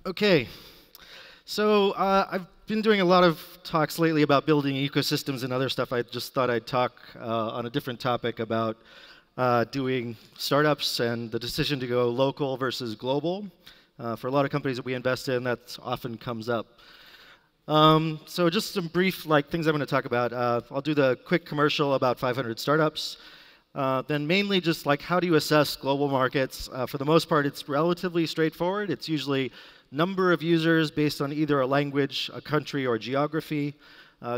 Okay, so I've been doing a lot of talks lately about building ecosystems and other stuff. I just thought I'd talk on a different topic about doing startups and the decision to go local versus global. For a lot of companies that we invest in, that often comes up. So just some brief things I'm going to talk about. I'll do the quick commercial about 500 startups. Then mainly just how do you assess global markets. For the most part, it's relatively straightforward. It's usually number of users based on either a language, a country, or geography,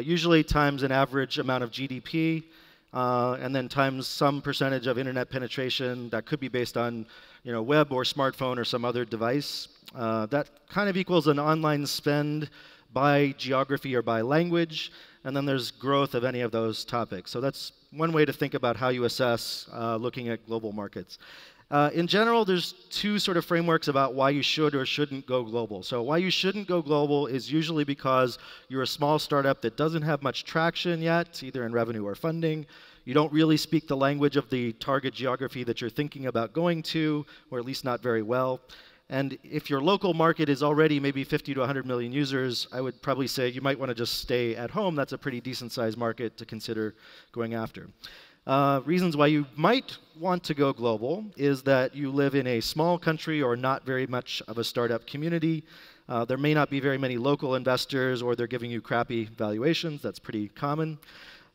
usually times an average amount of GDP, and then times some percentage of internet penetration that could be based on web or smartphone or some other device. That kind of equals an online spend by geography or by language, and then there's growth of any of those topics. So that's one way to think about how you assess looking at global markets. In general, there's two sort of frameworks about why you should or shouldn't go global. So why you shouldn't go global is usually because you're a small startup that doesn't have much traction yet, either in revenue or funding. You don't really speak the language of the target geography that you're thinking about going to, or at least not very well. And if your local market is already maybe 50 to 100 million users, I would probably say you might want to just stay at home. That's a pretty decent sized market to consider going after. Reasons why you might want to go global is that you live in a small country or not very much of a startup community. There may not be very many local investors, or they're giving you crappy valuations. That's pretty common.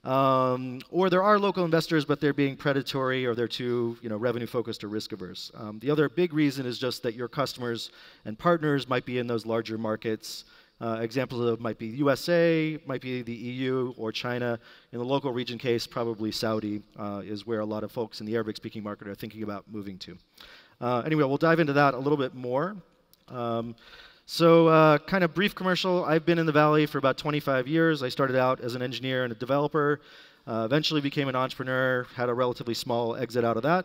Or there are local investors, but they're being predatory, or they're too revenue focused or risk averse. The other big reason is just that your customers and partners might be in those larger markets. Examples of might be USA, might be the EU or China. In the local region case, probably Saudi is where a lot of folks in the Arabic-speaking market are thinking about moving to. Anyway, we'll dive into that a little bit more. So kind of brief commercial. I've been in the Valley for about 25 years. I started out as an engineer and a developer, eventually became an entrepreneur, had a relatively small exit out of that.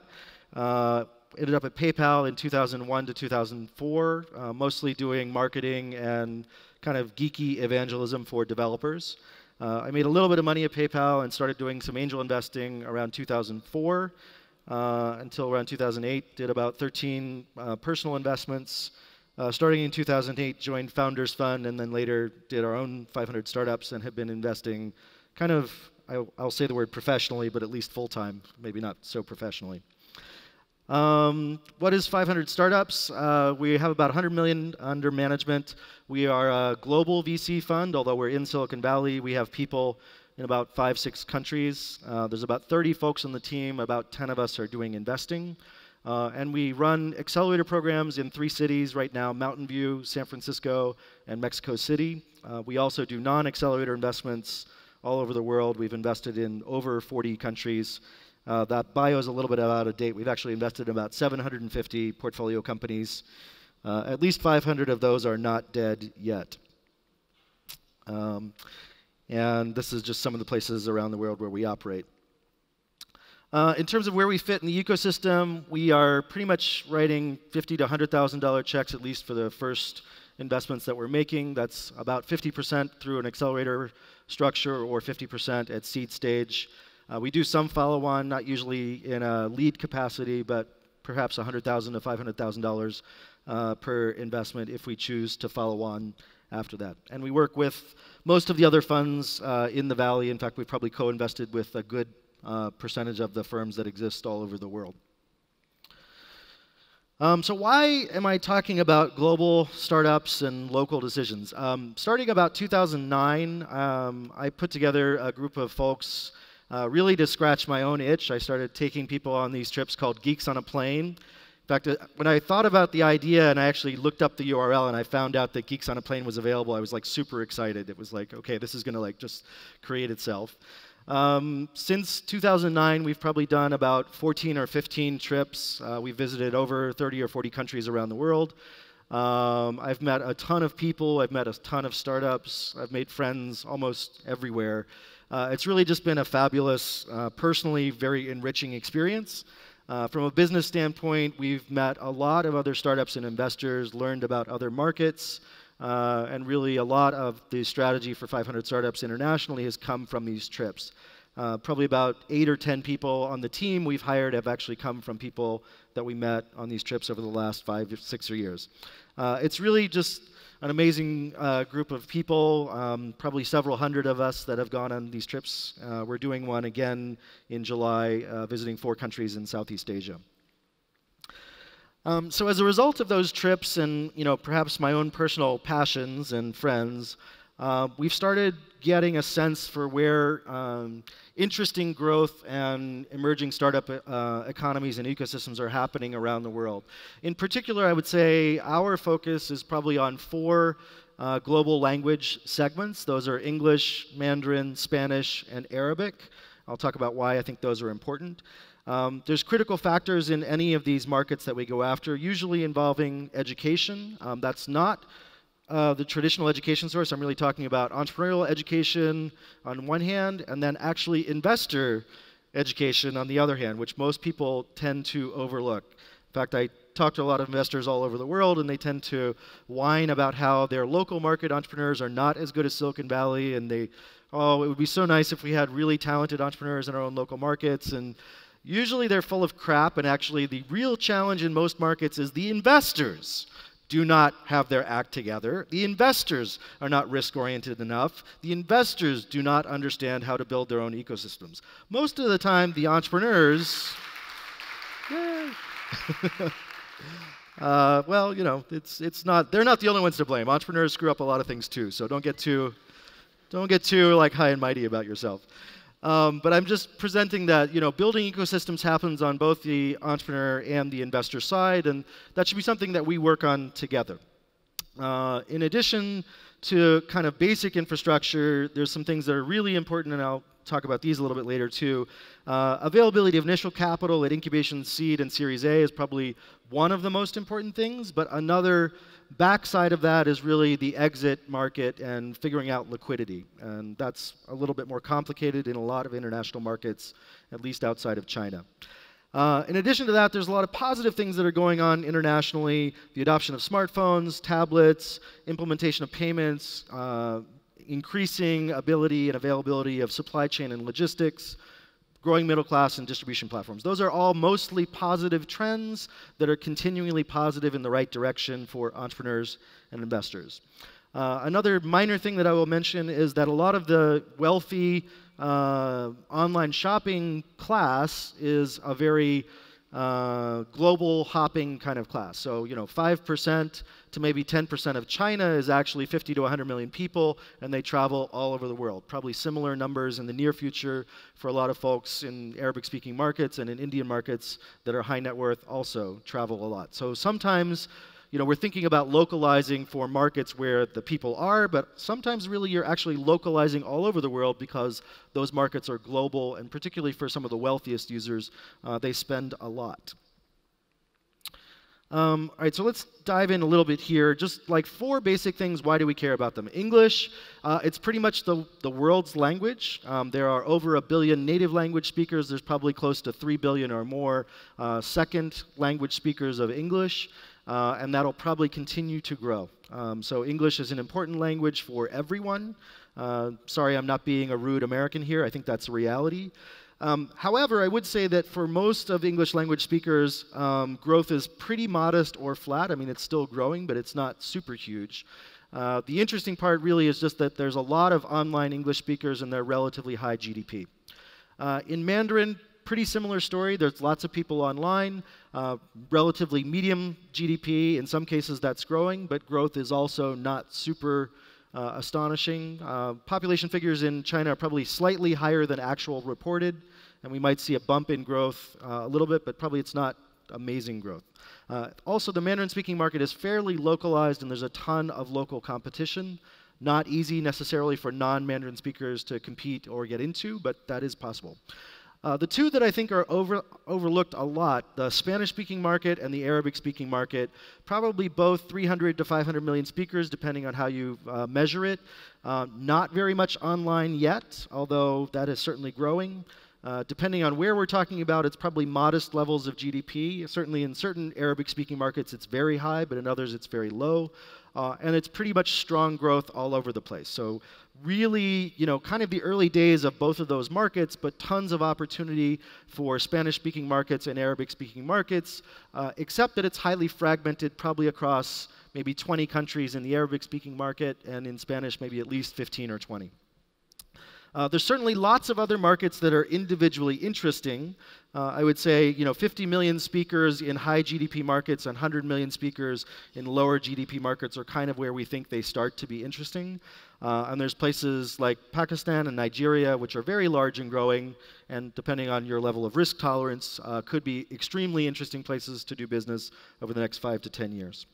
Ended up at PayPal in 2001 to 2004, mostly doing marketing and kind of geeky evangelism for developers. I made a little bit of money at PayPal and started doing some angel investing around 2004 until around 2008. Did about 13 personal investments. Starting in 2008, joined Founders Fund, and then later did our own 500 startups and have been investing kind of, I'll say the word professionally, but at least full-time, maybe not so professionally. What is 500 startups? We have about 100 million under management. We are a global VC fund, although we're in Silicon Valley. We have people in about 5-6 countries. There's about 30 folks on the team. About 10 of us are doing investing. And we run accelerator programs in 3 cities right now: Mountain View, San Francisco, and Mexico City. We also do non-accelerator investments all over the world. We've invested in over 40 countries. That bio is a little bit out of date. We've actually invested in about 750 portfolio companies. At least 500 of those are not dead yet. And this is just some of the places around the world where we operate. In terms of where we fit in the ecosystem, we are pretty much writing $50,000 to $100,000 checks, at least for the first investments that we're making. That's about 50% through an accelerator structure or 50% at seed stage. We do some follow-on, not usually in a lead capacity, but perhaps $100,000 to $500,000 per investment if we choose to follow on after that. And we work with most of the other funds in the Valley. In fact, we've probably co-invested with a good percentage of the firms that exist all over the world. So why am I talking about global startups and local decisions? Starting about 2009, I put together a group of folks really to scratch my own itch. I started taking people on these trips called Geeks on a Plane. In fact, when I thought about the idea and I actually looked up the URL and I found out that Geeks on a Plane was available, I was super excited. It was okay, this is going to just create itself. Since 2009, we've probably done about 14 or 15 trips. We've visited over 30 or 40 countries around the world. I've met a ton of people. I've met a ton of startups. I've made friends almost everywhere. It's really just been a fabulous, personally very enriching experience. From a business standpoint, we've met a lot of other startups and investors, learned about other markets, and really a lot of the strategy for 500 startups internationally has come from these trips. Probably about 8 or 10 people on the team we've hired have actually come from people that we met on these trips over the last 5 or 6 years. It's really just an amazing group of people, probably several hundred of us that have gone on these trips. We're doing one again in July, visiting 4 countries in Southeast Asia. So as a result of those trips and perhaps my own personal passions and friends, we've started getting a sense for where interesting growth and emerging startup economies and ecosystems are happening around the world. In particular, I would say our focus is probably on 4 global language segments. Those are English, Mandarin, Spanish, and Arabic. I'll talk about why I think those are important. There's critical factors in any of these markets that we go after, usually involving education. That's not the traditional education source. I'm really talking about entrepreneurial education on one hand, and then actually investor education on the other hand, which most people tend to overlook. In fact, I talk to a lot of investors all over the world, and they tend to whine about how their local market entrepreneurs are not as good as Silicon Valley, and it would be so nice if we had really talented entrepreneurs in our own local markets. And usually they're full of crap, and actually the real challenge in most markets is the investors do not have their act together. The investors are not risk-oriented enough. The investors do not understand how to build their own ecosystems. Most of the time, the entrepreneurs, well, it's not. They're not the only ones to blame. Entrepreneurs screw up a lot of things too. So don't get too like high and mighty about yourself. But I'm just presenting that building ecosystems happens on both the entrepreneur and the investor side, and that should be something that we work on together. In addition to kind of basic infrastructure, there's some things that are really important, and I'll talk about these a little bit later too. Availability of initial capital at incubation, seed, and Series A is probably one of the most important things, but another backside of that is really the exit market and figuring out liquidity. And that's a little bit more complicated in a lot of international markets, at least outside of China. In addition to that, there's a lot of positive things that are going on internationally. The adoption of smartphones, tablets, implementation of payments, increasing ability and availability of supply chain and logistics, growing middle class and distribution platforms. Those are all mostly positive trends that are continually positive in the right direction for entrepreneurs and investors. Another minor thing that I will mention is that a lot of the wealthy online shopping class is a very global hopping kind of class. So 5% to maybe 10% of China is actually 50 to 100 million people, and they travel all over the world. Probably similar numbers in the near future for a lot of folks in Arabic-speaking markets and in Indian markets that are high net worth also travel a lot. So sometimes we're thinking about localizing for markets where the people are, but sometimes really you're actually localizing all over the world because those markets are global, and particularly for some of the wealthiest users, they spend a lot. All right, so let's dive in a little bit here. Just like 4 basic things, why do we care about them? English, it's pretty much the world's language. There are over 1 billion native language speakers. There's probably close to 3 billion or more second language speakers of English. And that'll probably continue to grow. So English is an important language for everyone. Sorry, I'm not being a rude American here. I think that's a reality. However, I would say that for most of English language speakers, growth is pretty modest or flat. I mean, it's still growing, but it's not super huge. The interesting part really is just that there's a lot of online English speakers and they're relatively high GDP. In Mandarin, pretty similar story. There's lots of people online, relatively medium GDP. In some cases, that's growing, but growth is also not super astonishing. Population figures in China are probably slightly higher than actual reported, and we might see a bump in growth a little bit, but probably it's not amazing growth. Also, the Mandarin-speaking market is fairly localized, and there's a ton of local competition. Not easy necessarily for non-Mandarin speakers to compete or get into, but that is possible. The 2 that I think are overlooked a lot, the Spanish-speaking market and the Arabic-speaking market, probably both 300 to 500 million speakers, depending on how you measure it. Not very much online yet, although that is certainly growing. Depending on where we're talking about, it's probably modest levels of GDP. Certainly in certain Arabic-speaking markets, it's very high, but in others, it's very low. And it's pretty much strong growth all over the place. So really, kind of the early days of both of those markets, but tons of opportunity for Spanish-speaking markets and Arabic-speaking markets, except that it's highly fragmented, probably across maybe 20 countries in the Arabic-speaking market, and in Spanish, maybe at least 15 or 20. There's certainly lots of other markets that are individually interesting. I would say, 50 million speakers in high GDP markets and 100 million speakers in lower GDP markets are kind of where we think they start to be interesting. And there's places like Pakistan and Nigeria, which are very large and growing, and depending on your level of risk tolerance, could be extremely interesting places to do business over the next 5 to 10 years.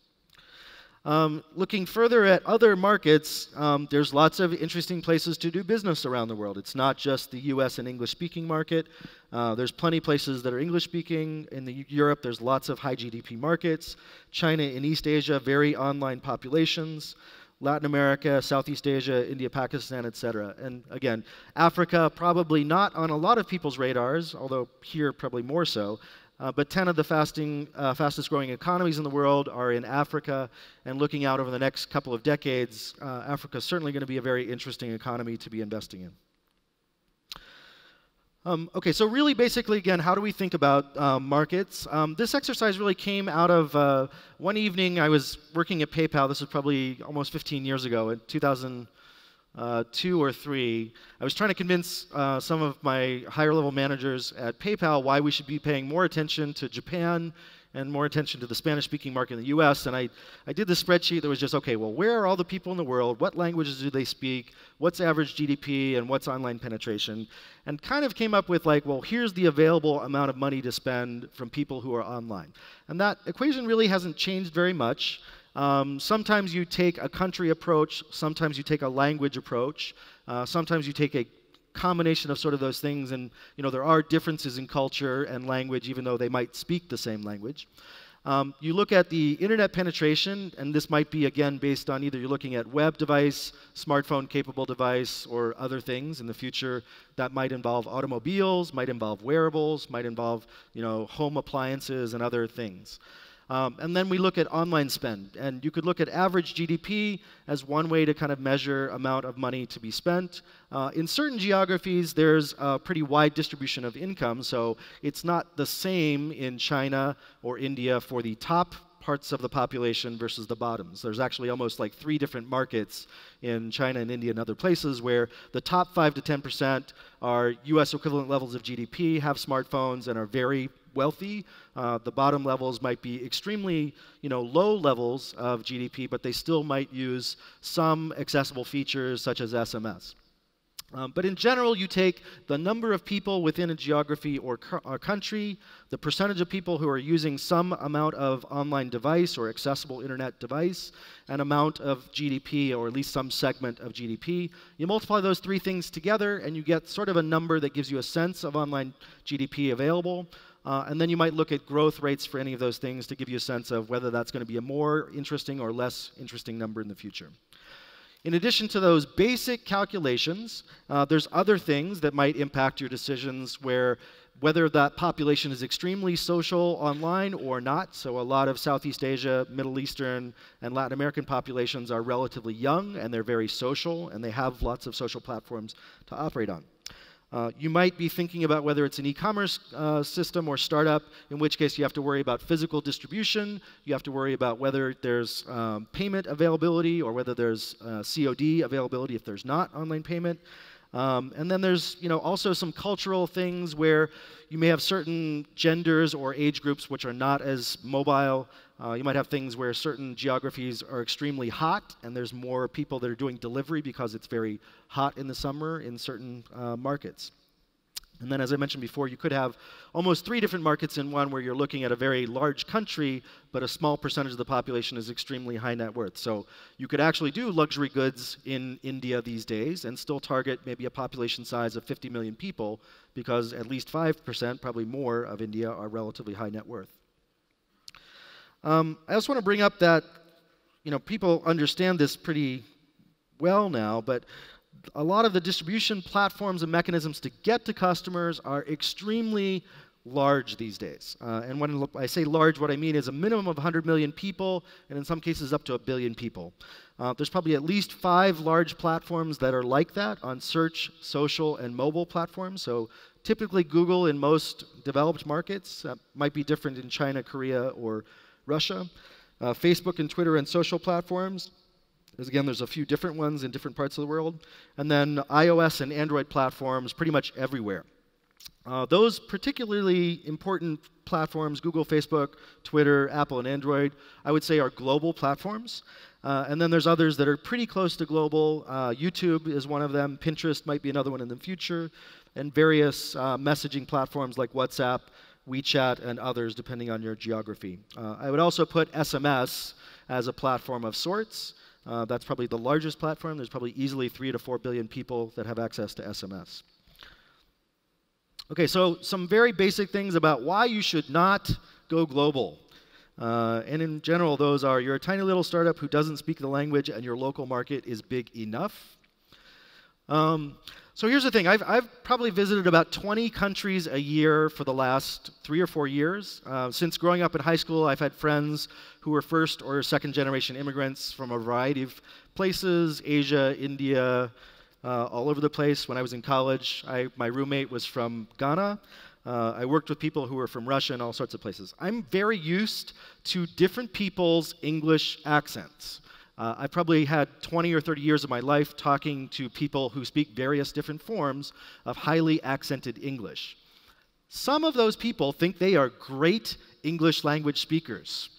Looking further at other markets, there's lots of interesting places to do business around the world. It's not just the US and English-speaking market. There's plenty of places that are English-speaking. In Europe, there's lots of high GDP markets. China and East Asia, very online populations. Latin America, Southeast Asia, India, Pakistan, etc. And again, Africa, probably not on a lot of people's radars, although here probably more so. But 10 of the fastest growing economies in the world are in Africa, and looking out over the next couple of decades, Africa is certainly going to be a very interesting economy to be investing in. Okay, so really basically, again, how do we think about markets? This exercise really came out of one evening I was working at PayPal. This was probably almost 15 years ago, in 2002 or 3, I was trying to convince some of my higher level managers at PayPal why we should be paying more attention to Japan and more attention to the Spanish-speaking market in the US. And I did this spreadsheet that was just, okay, well, where are all the people in the world? What languages do they speak? What's average GDP? And what's online penetration? And kind of came up with like, well, here's the available amount of money to spend from people who are online. And that equation really hasn't changed very much. Sometimes you take a country approach, sometimes you take a language approach, sometimes you take a combination of sort of those things, and there are differences in culture and language even though they might speak the same language. You look at the internet penetration, and this might be again based on either you're looking at web device, smartphone capable device, or other things in the future that might involve automobiles, might involve wearables, might involve home appliances and other things. And then we look at online spend. And you could look at average GDP as one way to kind of measure amount of money to be spent. In certain geographies, there's a pretty wide distribution of income. So it's not the same in China or India for the top parts of the population versus the bottoms. There's actually almost like 3 different markets in China and India and other places where the top 5 to 10% are US equivalent levels of GDP, have smartphones, and are very wealthy. The bottom levels might be extremely low levels of GDP, but they still might use some accessible features such as SMS. But in general, you take the number of people within a geography or country, the percentage of people who are using some amount of online device or accessible internet device, an amount of GDP, or at least some segment of GDP. You multiply those 3 things together, and you get sort of a number that gives you a sense of online GDP available. And then you might look at growth rates for any of those things to give you a sense of whether that's going to be a more interesting or less interesting number in the future. In addition to those basic calculations, there's other things that might impact your decisions whether that population is extremely social online or not. So a lot of Southeast Asia, Middle Eastern, and Latin American populations are relatively young, and they're very social, and they have lots of social platforms to operate on. You might be thinking about whether it's an e-commerce system or startup, in which case you have to worry about physical distribution. You have to worry about whether there's payment availability or whether there's COD availability if there's not online payment. And then there's also some cultural things where you may have certain genders or age groups which are not as mobile. You might have things where certain geographies are extremely hot, and there's more people that are doing delivery because it's very hot in the summer in certain markets. And then, as I mentioned before, you could have almost 3 different markets in one where you're looking at a very large country, but a small percentage of the population is extremely high net worth. So you could actually do luxury goods in India these days and still target maybe a population size of 50 million people, because at least 5%, probably more, of India are relatively high net worth. I also want to bring up that people understand this pretty well now, but a lot of the distribution platforms and mechanisms to get to customers are extremely large these days. And when I say large, what I mean is a minimum of 100 million people, and in some cases up to 1 billion people. There's probably at least 5 large platforms that are like that on search, social, and mobile platforms. So typically Google in most developed markets, might be different in China, Korea, or Russia. Facebook and Twitter and social platforms. Again, there's a few different ones in different parts of the world. And then iOS and Android platforms pretty much everywhere. Those particularly important platforms, Google, Facebook, Twitter, Apple, and Android, I would say are global platforms. And then there's others that are pretty close to global. YouTube is one of them. Pinterest might be another one in the future. And various messaging platforms like WhatsApp, WeChat, and others, depending on your geography. I would also put SMS as a platform of sorts. That's probably the largest platform. There's probably easily 3 to 4 billion people that have access to SMS. Okay, so some very basic things about why you should not go global. And in general, those are you're a tiny little startup who doesn't speak the language and your local market is big enough. So here's the thing. I've probably visited about 20 countries a year for the last 3 or 4 years. Since growing up in high school, I've had friends who were first or second generation immigrants from a variety of places, Asia, India, all over the place. When I was in college, my roommate was from Ghana. I worked with people who were from Russia and all sorts of places. I'm very used to different people's English accents. I probably had 20 or 30 years of my life talking to people who speak various different forms of highly accented English. Some of those people think they are great English language speakers,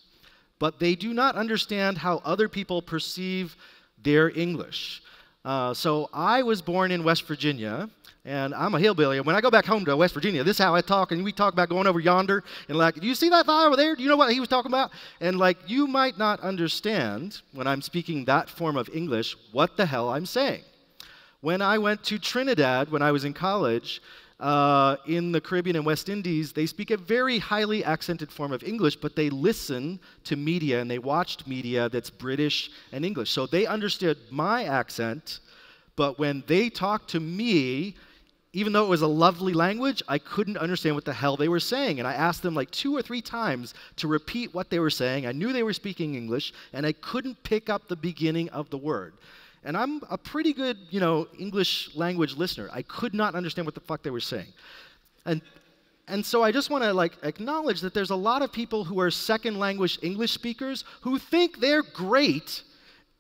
but they do not understand how other people perceive their English. So I was born in West Virginia, and I'm a hillbilly. And when I go back home to West Virginia, this is how I talk, and we talk about going over yonder, and like, do you see that guy over there? Do you know what he was talking about? And like, you might not understand, when I'm speaking that form of English, what the hell I'm saying. When I went to Trinidad when I was in college, in the Caribbean and West Indies, they speak a very highly accented form of English, but they listen to media, and they watched media that's British and English. So they understood my accent, but when they talked to me, even though it was a lovely language, I couldn't understand what the hell they were saying. And I asked them like 2 or 3 times to repeat what they were saying. I knew they were speaking English, and I couldn't pick up the beginning of the word. And I'm a pretty good, English language listener. I could not understand what the fuck they were saying. And so I just want to acknowledge that there's a lot of people who are second language English speakers who think they're great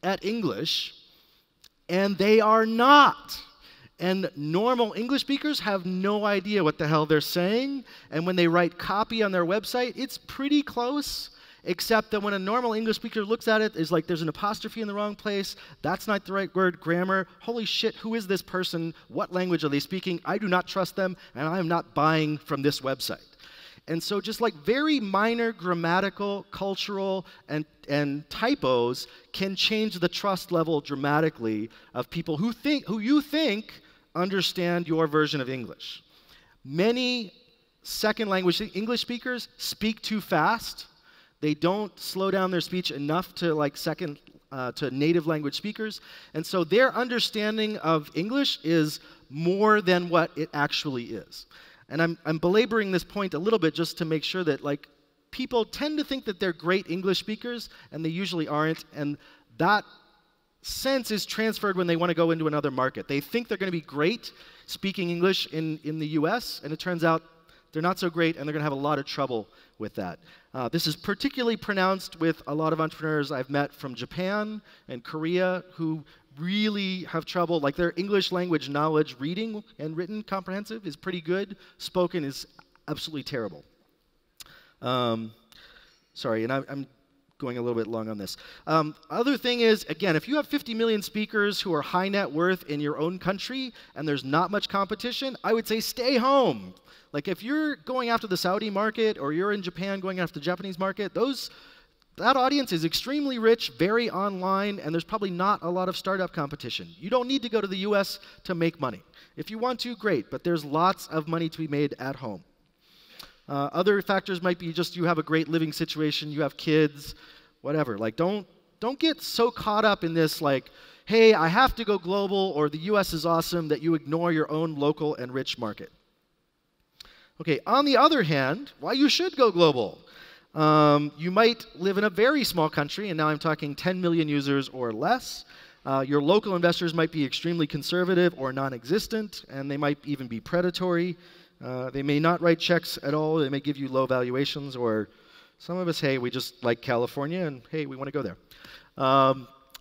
at English, and they are not. And normal English speakers have no idea what the hell they're saying. And when they write copy on their website, it's pretty close, except that when a normal English speaker looks at it, it's like there's an apostrophe in the wrong place. That's not the right word, grammar. Holy shit, who is this person? What language are they speaking? I do not trust them, and I am not buying from this website. And so just like very minor grammatical, cultural, and typos can change the trust level dramatically of people who you think understand your version of English. Many second language English speakers speak too fast. They don't slow down their speech enough to to native language speakers. And so their understanding of English is more than what it actually is. And I'm belaboring this point a little bit just to make sure that people tend to think that they're great English speakers, and they usually aren't. And that sense is transferred when they want to go into another market. They think they're going to be great speaking English in the US, and it turns out they're not so great, and they're going to have a lot of trouble with that. This is particularly pronounced with a lot of entrepreneurs I've met from Japan and Korea who really have trouble. Their English language knowledge, reading and written comprehensive, is pretty good. Spoken is absolutely terrible. Sorry, and I'm going a little bit long on this. Other thing is, again, if you have 50 million speakers who are high net worth in your own country and there's not much competition, I would say stay home. If you're going after the Saudi market or you're in Japan going after the Japanese market, that audience is extremely rich, very online, and there's probably not a lot of startup competition. You don't need to go to the US to make money. If you want to, great, but there's lots of money to be made at home. Other factors might be just you have a great living situation, you have kids, whatever. Don't get so caught up in this hey, I have to go global or the US is awesome, that you ignore your own local and rich market. Okay, on the other hand, why you should go global. You might live in a very small country, and now I'm talking 10 million users or less. Your local investors might be extremely conservative or non-existent, and they might even be predatory. They may not write checks at all. They may give you low valuations, or some of us, hey, we just like California, and hey, we want to go there.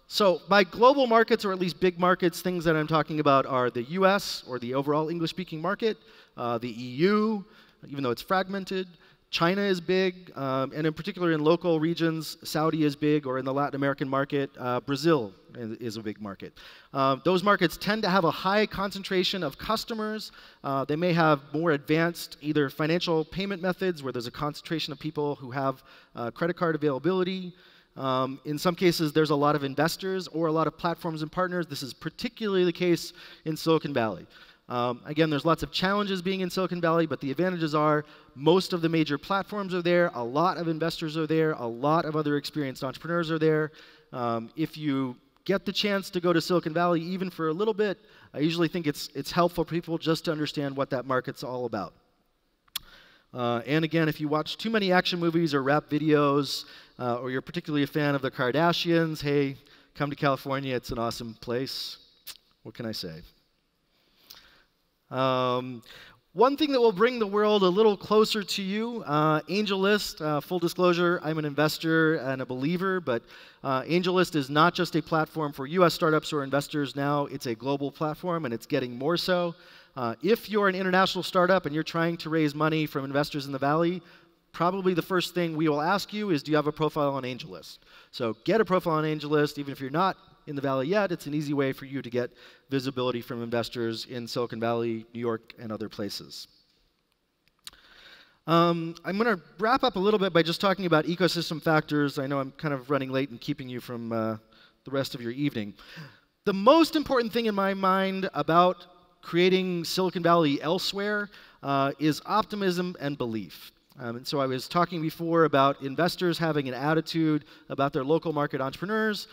So by global markets, or at least big markets, things that I'm talking about are the US, or the overall English-speaking market, the EU, even though it's fragmented. China is big, and in particular in local regions, Saudi is big, or in the Latin American market, Brazil is a big market. Those markets tend to have a high concentration of customers. They may have more advanced either financial payment methods, where there's a concentration of people who have credit card availability. In some cases, there's a lot of investors or a lot of platforms and partners. This is particularly the case in Silicon Valley. Again, there's lots of challenges being in Silicon Valley, but the advantages are most of the major platforms are there, a lot of investors are there, a lot of other experienced entrepreneurs are there. If you get the chance to go to Silicon Valley, even for a little bit, I usually think it's helpful for people just to understand what that market's all about. And again, if you watch too many action movies or rap videos, or you're particularly a fan of the Kardashians, hey, come to California, it's an awesome place. What can I say? One thing that will bring the world a little closer to you, AngelList. Full disclosure, I'm an investor and a believer, but AngelList is not just a platform for US startups or investors now, it's a global platform, and it's getting more so. If you're an international startup and you're trying to raise money from investors in the Valley, probably the first thing we will ask you is, do you have a profile on AngelList? So get a profile on AngelList, even if you're not in the Valley yet. It's an easy way for you to get visibility from investors in Silicon Valley, New York, and other places. I'm going to wrap up a little bit by just talking about ecosystem factors. I know I'm kind of running late and keeping you from the rest of your evening. The most important thing in my mind about creating Silicon Valley elsewhere is optimism and belief. And so I was talking before about investors having an attitude about their local market entrepreneurs.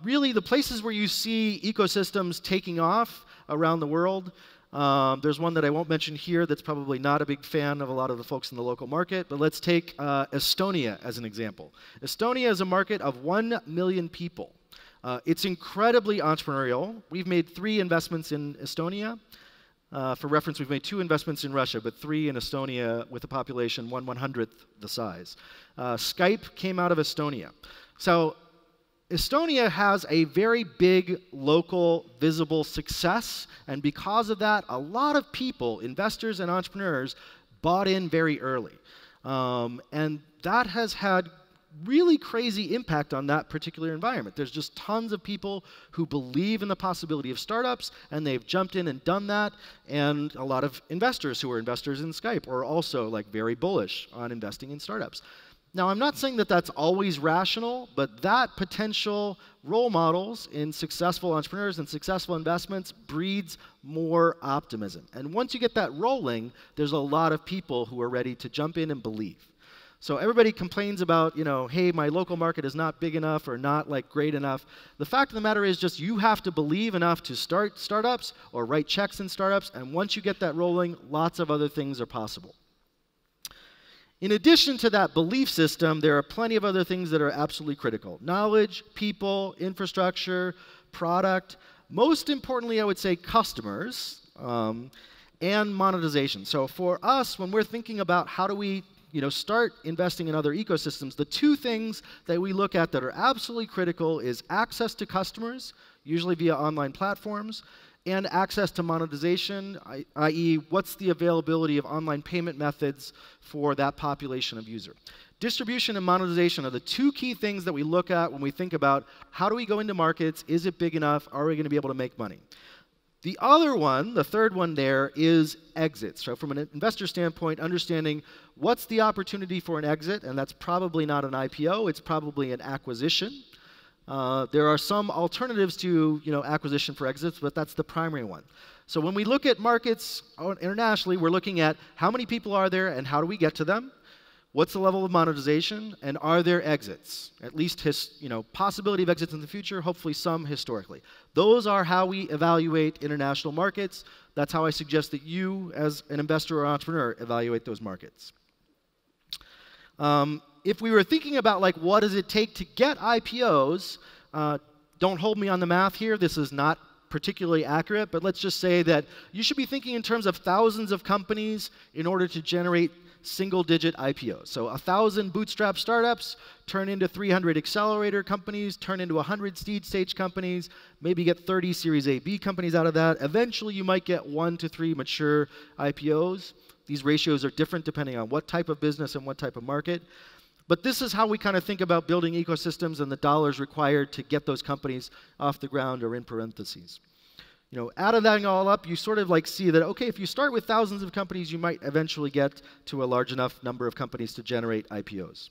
Really, the places where you see ecosystems taking off around the world, there's one that I won't mention here that's probably not a big fan of a lot of the folks in the local market, but let's take Estonia as an example. Estonia is a market of 1 million people. It's incredibly entrepreneurial. We've made 3 investments in Estonia. For reference, we've made 2 investments in Russia, but 3 in Estonia with a population 1/100th the size. Skype came out of Estonia. So Estonia has a very big local visible success, and because of that, a lot of people, investors and entrepreneurs, bought in very early. And that has had really crazy impact on that particular environment. There's just tons of people who believe in the possibility of startups, and they've jumped in and done that, and a lot of investors who are investors in Skype are also like very bullish on investing in startups. Now, I'm not saying that that's always rational, but that potential role models in successful entrepreneurs and successful investments breeds more optimism. And once you get that rolling, there's a lot of people who are ready to jump in and believe. So everybody complains about, hey, my local market is not big enough or not like great enough. The fact of the matter is just you have to believe enough to start startups or write checks in startups, and once you get that rolling, lots of other things are possible. In addition to that belief system, there are plenty of other things that are absolutely critical. Knowledge, people, infrastructure, product. Most importantly, I would say customers and monetization. So for us, when we're thinking about how do we start investing in other ecosystems, the 2 things that we look at that are absolutely critical is access to customers, usually via online platforms, and access to monetization, i.e. what's the availability of online payment methods for that population of user. Distribution and monetization are the 2 key things that we look at when we think about how do we go into markets, is it big enough, are we going to be able to make money? The other one, the third one there, is exits. So from an investor standpoint, understanding what's the opportunity for an exit, and that's probably not an IPO, it's probably an acquisition. There are some alternatives to acquisition for exits, but that's the primary one. So when we look at markets internationally, we're looking at how many people are there and how do we get to them? What's the level of monetization? And are there exits? At least possibility of exits in the future, hopefully some historically. Those are how we evaluate international markets. That's how I suggest that you, as an investor or entrepreneur, evaluate those markets. If we were thinking about like what does it take to get IPOs, don't hold me on the math here. This is not particularly accurate, but let's just say that you should be thinking in terms of thousands of companies in order to generate single-digit IPOs. So 1,000 bootstrap startups turn into 300 accelerator companies, turn into 100 seed stage companies, maybe get 30 Series A, B companies out of that. Eventually, you might get 1 to 3 mature IPOs. These ratios are different depending on what type of business and what type of market. But this is how we kind of think about building ecosystems and the dollars required to get those companies off the ground or in parentheses. Adding that all up, you sort of like see that, okay, if you start with thousands of companies, you might eventually get to a large enough number of companies to generate IPOs.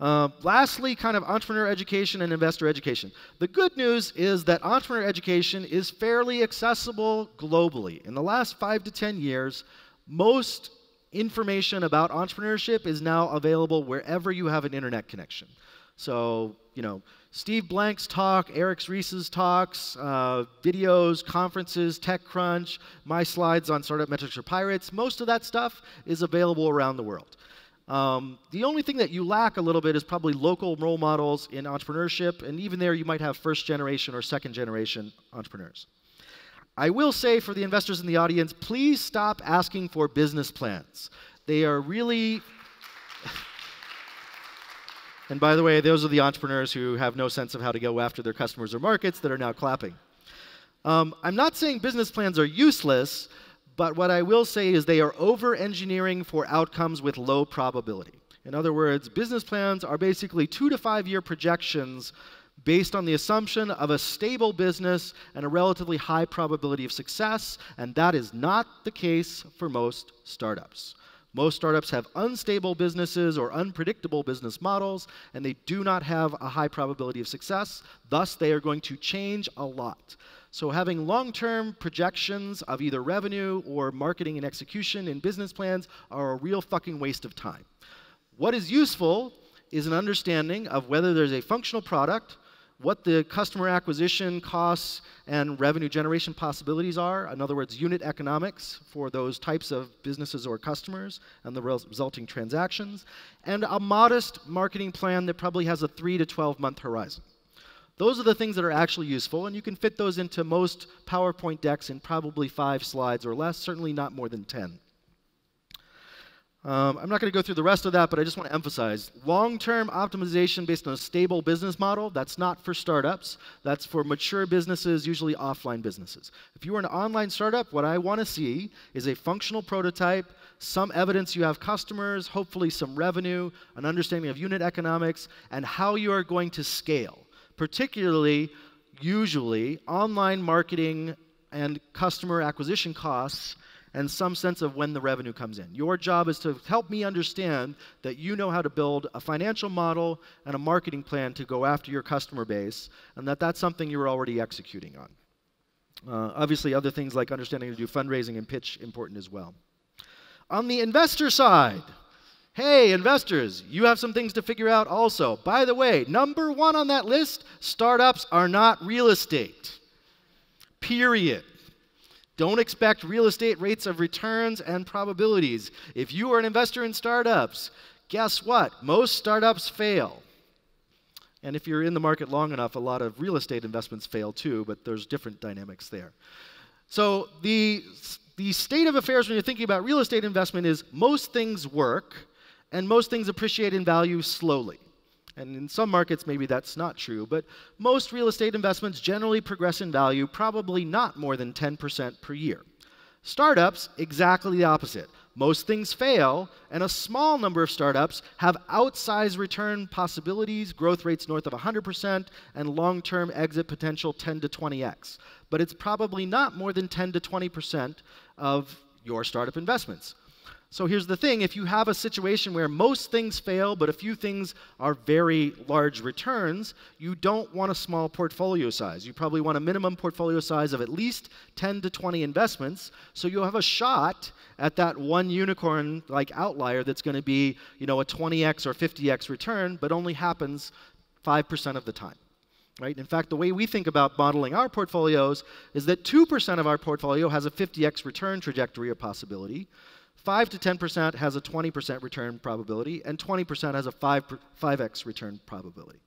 Lastly, kind of entrepreneur education and investor education. The good news is that entrepreneur education is fairly accessible globally. In the last 5 to 10 years, most information about entrepreneurship is now available wherever you have an internet connection. So, Steve Blank's talk, Eric Ries's talks, videos, conferences, TechCrunch, my slides on Startup Metrics for Pirates, most of that stuff is available around the world. The only thing that you lack a little bit is probably local role models in entrepreneurship, and even there you might have first-generation or second-generation entrepreneurs. I will say for the investors in the audience, please stop asking for business plans. They are really... And by the way, those are the entrepreneurs who have no sense of how to go after their customers or markets that are now clapping. I'm not saying business plans are useless, but what I will say is they are over-engineering for outcomes with low probability. In other words, business plans are basically 2 to 5 year projections based on the assumption of a stable business and a relatively high probability of success, and that is not the case for most startups. Most startups have unstable businesses or unpredictable business models, and they do not have a high probability of success. Thus, they are going to change a lot. So having long-term projections of either revenue or marketing and execution in business plans are a real fucking waste of time. What is useful is an understanding of whether there's a functional product, what the customer acquisition costs and revenue generation possibilities are, in other words, unit economics for those types of businesses or customers and the resulting transactions, and a modest marketing plan that probably has a 3 to 12-month horizon. Those are the things that are actually useful, and you can fit those into most PowerPoint decks in probably 5 slides or less, certainly not more than 10. I'm not going to go through the rest of that, but I just want to emphasize long-term optimization based on a stable business model. That's not for startups. That's for mature businesses, usually offline businesses. If you are an online startup, what I want to see is a functional prototype, some evidence you have customers, hopefully some revenue, an understanding of unit economics, and how you are going to scale. Particularly, usually, online marketing and customer acquisition costs and some sense of when the revenue comes in. Your job is to help me understand that you know how to build a financial model and a marketing plan to go after your customer base, and that that's something you're already executing on. Obviously, other things like understanding how to do fundraising and pitch important as well. On the investor side, hey, investors, you have some things to figure out also. By the way, number 1 on that list, startups are not real estate. Period. Don't expect real estate rates of returns and probabilities. If you are an investor in startups, guess what? Most startups fail. And if you're in the market long enough, a lot of real estate investments fail too, but there's different dynamics there. So the state of affairs when you're thinking about real estate investment is most things work, and most things appreciate in value slowly. And in some markets, maybe that's not true, but most real estate investments generally progress in value, probably not more than 10% per year. Startups, exactly the opposite. Most things fail, and a small number of startups have outsized return possibilities, growth rates north of 100%, and long-term exit potential 10 to 20x. But it's probably not more than 10 to 20% of your startup investments. So here's the thing, if you have a situation where most things fail, but a few things are very large returns, you don't want a small portfolio size. You probably want a minimum portfolio size of at least 10 to 20 investments, so you'll have a shot at that one unicorn-like outlier that's going to be, a 20x or 50x return, but only happens 5% of the time. Right? In fact, the way we think about modeling our portfolios is that 2% of our portfolio has a 50x return trajectory or possibility, 5 to 10% has a 20% return probability, and 20% has a 5x return probability.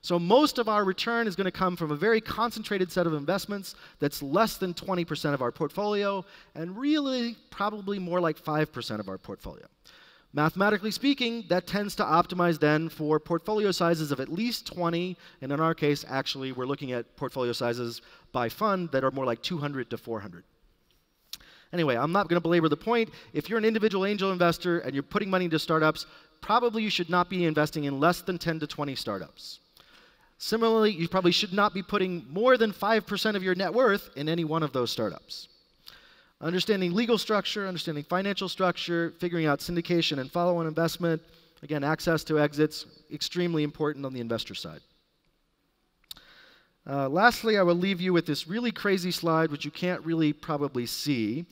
So most of our return is going to come from a very concentrated set of investments that's less than 20% of our portfolio, and really probably more like 5% of our portfolio. Mathematically speaking, that tends to optimize then for portfolio sizes of at least 20, and in our case, actually, we're looking at portfolio sizes by fund that are more like 200 to 400. Anyway, I'm not going to belabor the point. If you're an individual angel investor and you're putting money into startups, probably you should not be investing in less than 10 to 20 startups. Similarly, you probably should not be putting more than 5% of your net worth in any one of those startups. Understanding legal structure, understanding financial structure, figuring out syndication and follow-on investment, again, access to exits, extremely important on the investor side. Lastly, I will leave you with this really crazy slide, which you can't really probably see.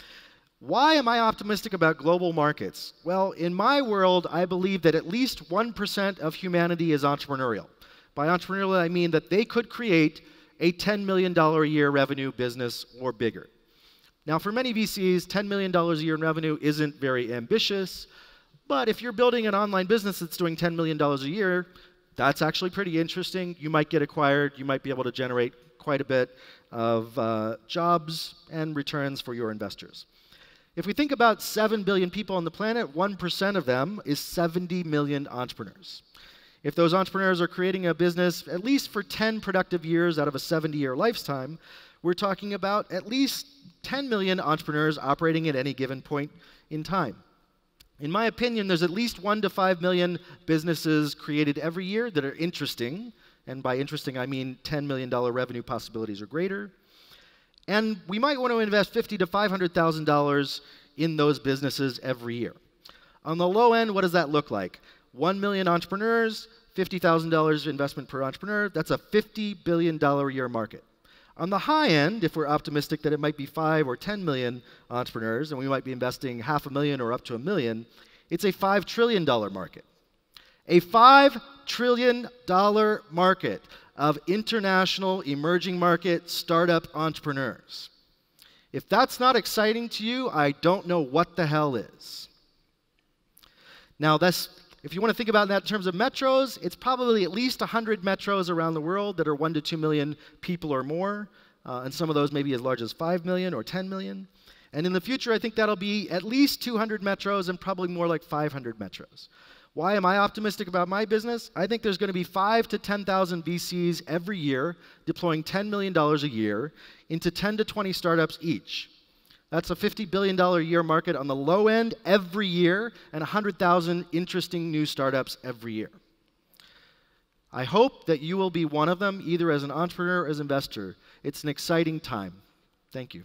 Why am I optimistic about global markets? Well, in my world, I believe that at least 1% of humanity is entrepreneurial. By entrepreneurial, I mean that they could create a $10 million a year revenue business or bigger. Now, for many VCs, $10 million a year in revenue isn't very ambitious, but if you're building an online business that's doing $10 million a year, that's actually pretty interesting. You might get acquired. You might be able to generate quite a bit of jobs and returns for your investors. If we think about 7 billion people on the planet, 1% of them is 70 million entrepreneurs. If those entrepreneurs are creating a business at least for 10 productive years out of a 70-year lifetime, we're talking about at least 10 million entrepreneurs operating at any given point in time. In my opinion, there's at least 1 to 5 million businesses created every year that are interesting, and by interesting I mean $10 million revenue possibilities or greater. And we might want to invest $50,000 to $500,000 in those businesses every year. On the low end, what does that look like? 1 million entrepreneurs, $50,000 investment per entrepreneur, that's a $50 billion a year market. On the high end, if we're optimistic that it might be 5 or 10 million entrepreneurs, and we might be investing $500,000 or up to $1 million, it's a $5 trillion market. A $5 trillion market of international emerging market startup entrepreneurs. If that's not exciting to you, I don't know what the hell is. Now, if you want to think about that in terms of metros, it's probably at least 100 metros around the world that are 1 to 2 million people or more, and some of those may be as large as 5 million or 10 million. And in the future, I think that'll be at least 200 metros and probably more like 500 metros. Why am I optimistic about my business? I think there's going to be 5,000 to 10,000 VCs every year deploying $10 million a year into 10 to 20 startups each. That's a $50 billion a year market on the low end every year, and 100,000 interesting new startups every year. I hope that you will be one of them, either as an entrepreneur or as an investor. It's an exciting time. Thank you.